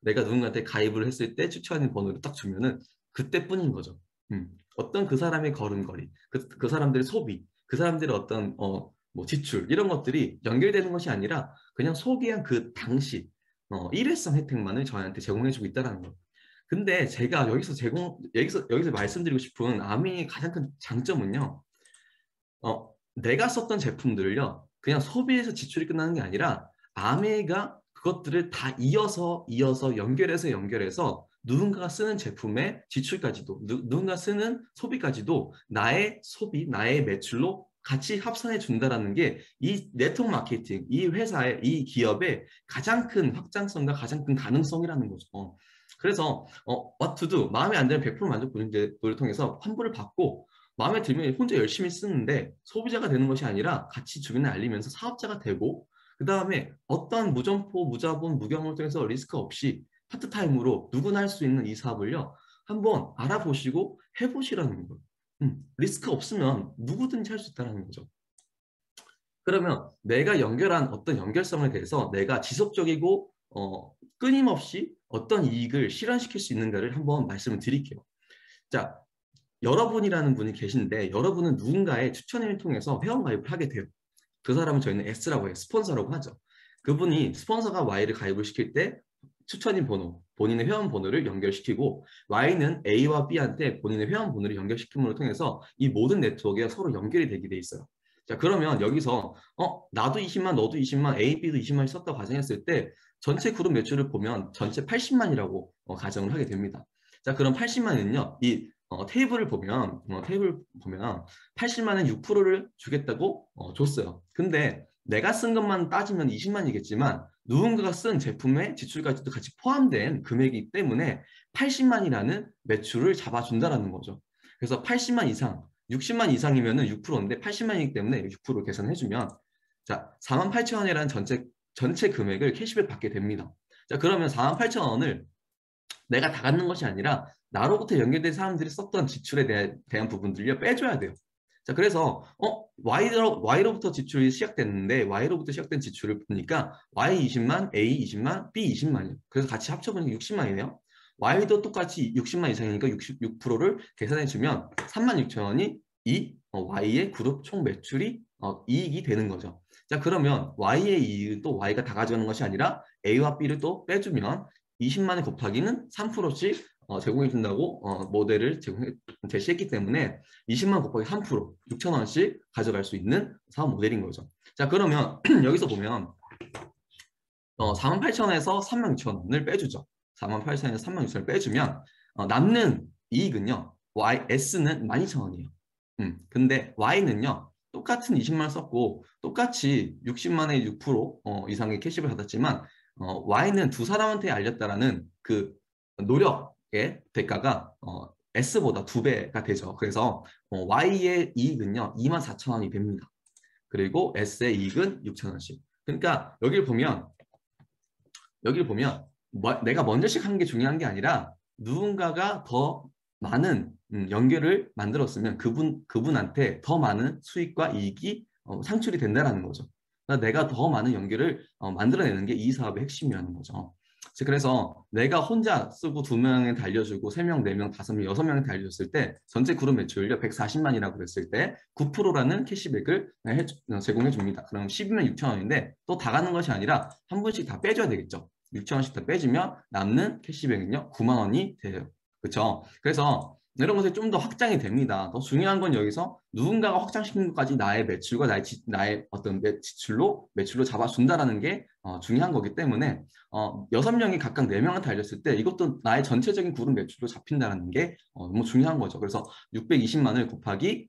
내가 누군가한테 가입을 했을 때 추천인 번호를 딱 주면은 그때뿐인 거죠. 어떤 그 사람의 걸음걸이, 그 사람들의 소비, 그 사람들의 어떤 뭐 지출 이런 것들이 연결되는 것이 아니라 그냥 소비한 그 당시 일회성 혜택만을 저희한테 제공해주고 있다는 거. 근데 제가 여기서 말씀드리고 싶은 아미의 가장 큰 장점은요. 내가 썼던 제품들을요, 그냥 소비해서 지출이 끝나는 게 아니라 아메이가 그것들을 다 이어서 연결해서 누군가가 쓰는 제품의 지출까지도 누군가 쓰는 소비까지도 나의 소비, 나의 매출로 같이 합산해 준다라는 게 이 네트워크 마케팅, 이 회사의, 이 기업의 가장 큰 확장성과 가장 큰 가능성이라는 거죠. 그래서 what to do, 마음에 안 들면 100% 만족 보증제도를 통해서 환불을 받고 마음에 들면 혼자 열심히 쓰는데 소비자가 되는 것이 아니라 같이 주변에 알리면서 사업자가 되고 그 다음에 어떤 무점포, 무자본, 무경험을 통해서 리스크 없이 파트타임으로 누구나 할 수 있는 이 사업을요. 한번 알아보시고 해보시라는 거예요. 리스크 없으면 누구든지 할 수 있다는 거죠. 그러면 내가 연결한 어떤 연결성에 대해서 내가 지속적이고 끊임없이 어떤 이익을 실현시킬 수 있는가를 한번 말씀을 드릴게요. 자, 여러분이라는 분이 계신데 여러분은 누군가의 추천을 통해서 회원가입을 하게 돼요. 그 사람은 저희는 S라고 해요. 스폰서라고 하죠. 그분이 스폰서가 Y를 가입을 시킬 때 추천인 번호, 본인의 회원 번호를 연결시키고 Y는 A와 B한테 본인의 회원 번호를 연결시킴으로 통해서 이 모든 네트워크가 서로 연결이 되게 돼 있어요. 자, 그러면 여기서 나도 20만, 너도 20만, A, B도 20만이 썼다 가정했을 때 전체 그룹 매출을 보면 전체 80만이라고 가정을 하게 됩니다. 자, 그럼 80만은요. 이 테이블을 보면 80만은 6%를 주겠다고 줬어요. 근데 내가 쓴 것만 따지면 20만이겠지만 누군가가 쓴 제품의 지출까지도 같이 포함된 금액이기 때문에 80만이라는 매출을 잡아준다는 거죠. 그래서 80만 이상, 60만 이상이면 6%인데 80만이기 때문에 6% 계산해주면 자 4만 8천 원이라는 전체 금액을 캐시백 받게 됩니다. 자 그러면 4만 8천 원을 내가 다 갖는 것이 아니라 나로부터 연결된 사람들이 썼던 지출에 대한 부분들을 빼줘야 돼요. 자, 그래서 Y로부터 지출이 시작됐는데 Y로부터 시작된 지출을 보니까 Y 20만, A 20만, B 20만이요. 그래서 같이 합쳐보니까 60만이네요. Y도 똑같이 60만 이상이니까 66%를 계산해주면 3만 6천 원이 이 Y의 그룹 총 매출이 이익이 되는 거죠. 자, 그러면 Y의 이익은 또 Y가 다 가져가는 것이 아니라 A와 B를 또 빼주면 20만원 곱하기는 3%씩 제공해 준다고 모델을 제시했기 때문에 20만 곱하기 3% 6천 원씩 가져갈 수 있는 사업 모델인 거죠. 자 그러면 여기서 보면 4만 8천 원에서 3만 6천 원을 빼주죠. 4만 8천 원에서 3만 6천 원을 빼주면 남는 이익은요. S는 12,000원이에요. 근데 Y는요. 똑같은 20만 원 썼고 똑같이 60만의 6% 이상의 캐시백을 받았지만 Y는 두 사람한테 알렸다라는 그 노력의 대가가 S보다 2배가 되죠. 그래서 Y의 이익은요 24,000원이 됩니다. 그리고 S의 이익은 6,000원씩. 그러니까 여기를 보면 내가 먼저씩 하는 게 중요한 게 아니라 누군가가 더 많은 연결을 만들었으면 그분한테 더 많은 수익과 이익이 상출이 된다는 거죠. 그러니까 내가 더 많은 연결을 만들어내는 게 이 사업의 핵심이라는 거죠. 그래서 내가 혼자 쓰고 2명한테 알려주고 3명, 4명, 5명, 6명한테 알려줬을 때 전체 그룹 매출료 140만이라고 그랬을 때 9%라는 캐시백을 제공해 줍니다. 그럼 12만 6천 원인데 또 다 가는 것이 아니라 한 분씩 다 빼줘야 되겠죠. 6천 원씩 다 빼주면 남는 캐시백은요 9만 원이 돼요. 그렇죠? 그래서 이런 것이 좀 더 확장이 됩니다. 더 중요한 건 여기서 누군가가 확장시킨 것까지 나의 매출과 나의 어떤 매출로 잡아준다라는 게 중요한 거기 때문에 6명이 각각 4명한테 알렸을 때 이것도 나의 전체적인 그룹 매출로 잡힌다는 게 너무 중요한 거죠. 그래서 620만을 곱하기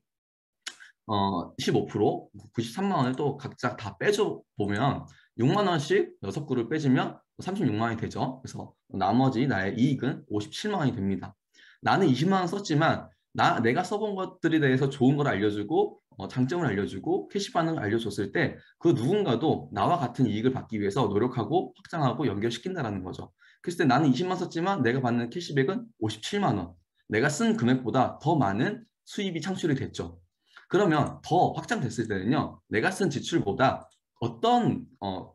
15% 93만 원을 또 각자 다 빼줘 보면 6만 원씩 6그룹 빼주면 36만 원이 되죠. 그래서 나머지 나의 이익은 57만 원이 됩니다. 나는 20만 원 썼지만 내가 써본 것들에 대해서 좋은 걸 알려주고 장점을 알려주고 캐시 반응을 알려줬을 때 그 누군가도 나와 같은 이익을 받기 위해서 노력하고 확장하고 연결시킨다는 거죠. 그랬을 때 나는 20만 원 썼지만 내가 받는 캐시백은 57만 원. 내가 쓴 금액보다 더 많은 수입이 창출이 됐죠. 그러면 더 확장됐을 때는요. 내가 쓴 지출보다 어떤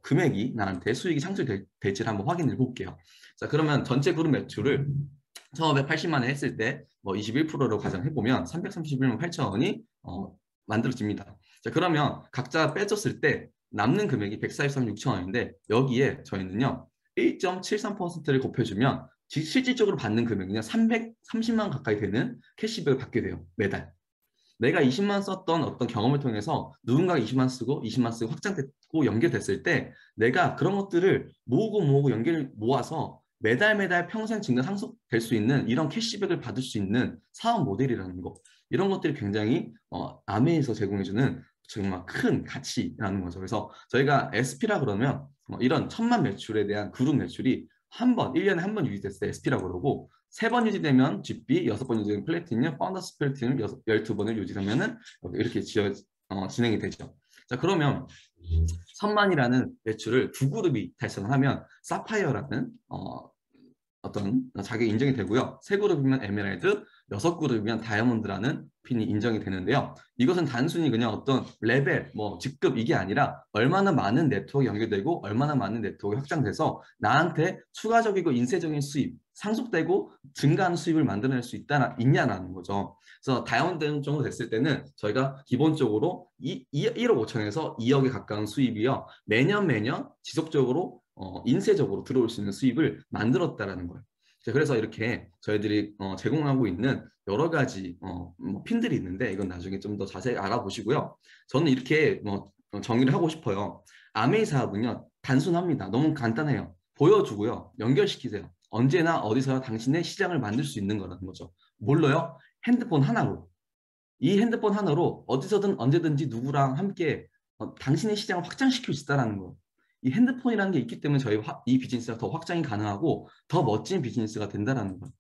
금액이 나한테 수익이 창출될지를 한번 확인해 볼게요. 자, 그러면 전체 그룹 매출을 처음에 80만 원 했을 때 뭐 21%로 가정해보면 331만 8천 원이 만들어집니다. 자, 그러면 각자 빼줬을 때 남는 금액이 143만 6천 원인데 여기에 저희는요 1.73%를 곱해주면 실질적으로 받는 금액은요 330만 가까이 되는 캐시백을 받게 돼요. 매달. 내가 20만 썼던 어떤 경험을 통해서 누군가가 20만 쓰고 20만 쓰고 확장됐고 연결됐을 때 내가 그런 것들을 모으고 모아서 매달 평생 증가 상속될 수 있는 이런 캐시백을 받을 수 있는 사업 모델이라는 거. 이런 것들이 굉장히 아메에서 제공해주는 정말 큰 가치라는 거죠. 그래서 저희가 SP라 그러면 이런 1,000만 매출에 대한 그룹 매출이 1년에 한 번 유지됐을 때 SP라고 그러고 3번 유지되면 GB, 6번 유지되면 플래티늄, 파운더스 플래티늄 12번을 유지하면은 이렇게 진행이 되죠. 자, 그러면 1,000만이라는 매출을 2그룹이 달성하면 사파이어라는 어떤 자격이 인정이 되고요. 3그룹이면 에메랄드, 6그룹이면 다이아몬드라는 핀이 인정이 되는데요. 이것은 단순히 그냥 어떤 레벨, 직급 이게 아니라 얼마나 많은 네트워크가 연결되고 얼마나 많은 네트워크가 확장돼서 나한테 추가적이고 인쇄적인 수입, 상속되고 증가하는 수입을 만들어낼 수 있냐라는 거죠. 그래서 다이아몬드 정도 됐을 때는 저희가 기본적으로 1억 5천에서 2억에 가까운 수입이요. 매년 지속적으로 인쇄적으로 들어올 수 있는 수입을 만들었다라는 거예요. 그래서 이렇게 저희들이 제공하고 있는 여러 가지 핀들이 있는데 이건 나중에 좀 더 자세히 알아보시고요. 저는 이렇게 정의를 하고 싶어요. 아메이 사업은요 단순합니다. 너무 간단해요. 보여주고요. 연결시키세요. 언제나 어디서나 당신의 시장을 만들 수 있는 거라는 거죠. 뭘로요? 핸드폰 하나로. 이 핸드폰 하나로 어디서든 언제든지 누구랑 함께 당신의 시장을 확장시킬 수 있다는 거예요. 이 핸드폰이라는 게 있기 때문에 이 비즈니스가 더 확장이 가능하고 더 멋진 비즈니스가 된다는 거예요.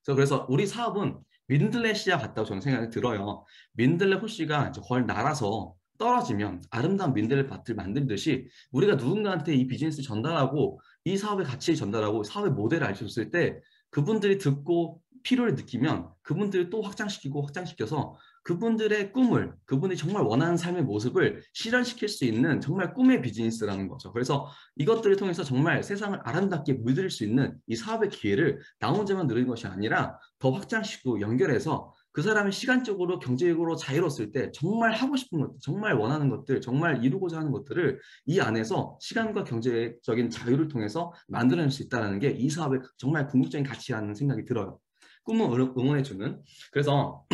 그래서 우리 사업은 민들레시아 같다고 저는 생각이 들어요. 민들레 호씨가 걸 날아서 떨어지면 아름다운 민들레 밭을 만들듯이 우리가 누군가한테 이 비즈니스 전달하고 이 사업의 가치를 전달하고 사업의 모델을 알려줬을 때 그분들이 듣고 필요를 느끼면 그분들을 또 확장시켜서 그분들의 꿈을, 그분이 정말 원하는 삶의 모습을 실현시킬 수 있는 정말 꿈의 비즈니스라는 거죠. 그래서 이것들을 통해서 정말 세상을 아름답게 물들일 수 있는 이 사업의 기회를 나 혼자만 누리는 것이 아니라 더 확장시키고 연결해서 그 사람이 시간적으로 경제적으로 자유로웠을 때 정말 하고 싶은 것들, 정말 원하는 것들, 정말 이루고자 하는 것들을 이 안에서 시간과 경제적인 자유를 통해서 만들어낼 수 있다는 게 이 사업의 정말 궁극적인 가치라는 생각이 들어요. 꿈을 응원해주는. 그래서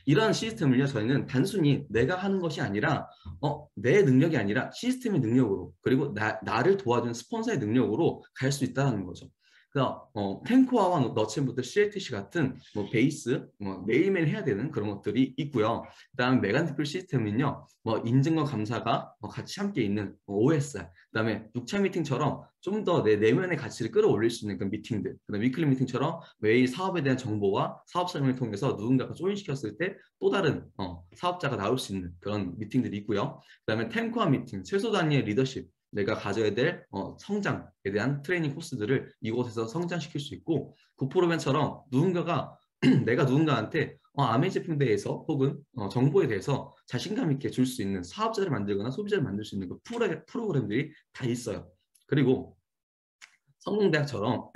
이러한 시스템을요 저희는 단순히 내가 하는 것이 아니라 내 능력이 아니라 시스템의 능력으로 그리고 나를 도와준 스폰서의 능력으로 갈 수 있다는 거죠. 그래서 탱코아와 너츠앤부터 CLTC 같은 베이스 매일매일 해야 되는 그런 것들이 있고요. 그다음에 메간티플 시스템은요 인증과 감사가 같이 함께 있는 OSR, 그다음에 6차 미팅처럼 좀 더 내 내면의 가치를 끌어올릴 수 있는 그런 미팅들, 그다음에 위클리 미팅처럼 매일 사업에 대한 정보와 사업 설명을 통해서 누군가가 조인시켰을 때 또 다른 사업자가 나올 수 있는 그런 미팅들이 있고요. 그다음에 탱코아 미팅, 최소 단위의 리더십, 내가 가져야 될 성장에 대한 트레이닝 코스들을 이곳에서 성장시킬 수 있고, 구프로맨처럼 누군가가 내가 누군가한테 아메이 제품에 대해서 혹은 정보에 대해서 자신감 있게 줄 수 있는 사업자를 만들거나 소비자를 만들 수 있는 그 프로그램들이 다 있어요. 그리고 성공대학처럼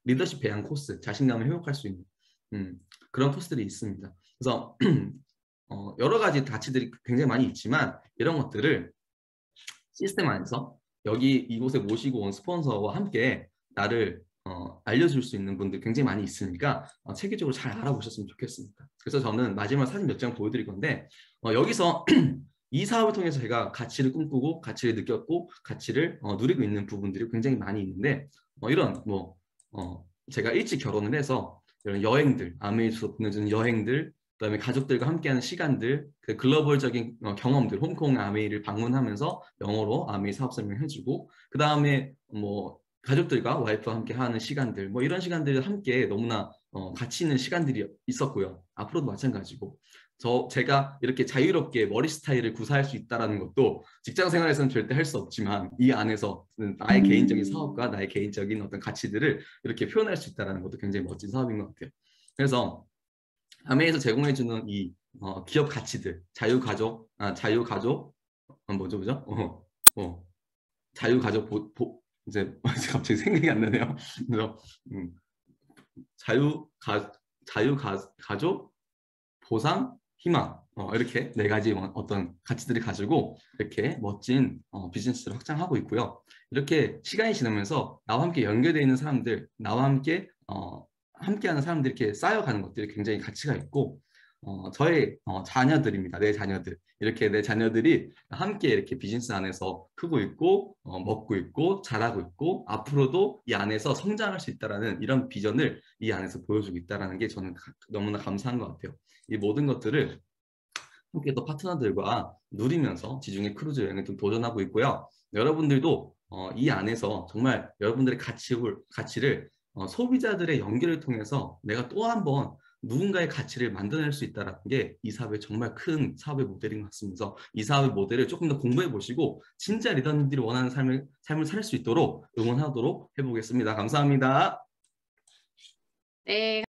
리더십 배양 코스, 자신감을 회복할 수 있는 그런 코스들이 있습니다. 그래서 여러 가지 가치들이 굉장히 많이 있지만 이런 것들을 시스템 안에서 여기 이곳에 모시고 온 스폰서와 함께 나를 알려줄 수 있는 분들 굉장히 많이 있으니까 체계적으로 잘 알아보셨으면 좋겠습니다. 그래서 저는 마지막 사진 몇 장 보여드릴 건데 여기서 이 사업을 통해서 제가 가치를 꿈꾸고 가치를 느꼈고 가치를 누리고 있는 부분들이 굉장히 많이 있는데 이런 제가 일찍 결혼을 해서 이런 여행들, 아메리카에서 보내주는 여행들, 그다음에 가족들과 함께하는 시간들, 그 글로벌적인 경험들, 홍콩 아메이를 방문하면서 영어로 아메이 사업 설명해주고, 그 다음에 가족들과 와이프와 함께 하는 시간들, 이런 시간들을 함께 너무나 가치 있는 시간들이 있었고요. 앞으로도 마찬가지고. 제가 이렇게 자유롭게 머리 스타일을 구사할 수 있다는 것도 직장 생활에서는 절대 할 수 없지만 이 안에서 나의 개인적인 사업과 나의 개인적인 어떤 가치들을 이렇게 표현할 수 있다는 것도 굉장히 멋진 사업인 것 같아요. 그래서 아메에서 제공해주는 이 기업 가치들, 자유가족, 뭐죠? 자유가족 이제 갑자기 생각이 안 나네요. 그래서 자유가족, 보상, 희망 이렇게 네 가지 어떤 가치들을 가지고 이렇게 멋진 비즈니스를 확장하고 있고요. 이렇게 시간이 지나면서 나와 함께 연결되어 있는 사람들, 나와 함께하는 사람들이 이렇게 쌓여가는 것들이 굉장히 가치가 있고 저의 자녀들입니다. 내 자녀들. 이렇게 내 자녀들이 함께 이렇게 비즈니스 안에서 크고 있고 먹고 있고 자라고 있고 앞으로도 이 안에서 성장할 수 있다는 이런 비전을 이 안에서 보여주고 있다는 게 저는 너무나 감사한 것 같아요. 이 모든 것들을 함께 또 파트너들과 누리면서 지중해 크루즈 여행을 좀 도전하고 있고요. 여러분들도 이 안에서 정말 여러분들의 가치를 소비자들의 연결을 통해서 내가 또 한 번 누군가의 가치를 만들어낼 수 있다는 게 이 사업의 정말 큰 사업의 모델인 것 같습니다. 이 사업의 모델을 조금 더 공부해 보시고 진짜 리더님들이 원하는 삶을 살 수 있도록 응원하도록 해보겠습니다. 감사합니다. 네.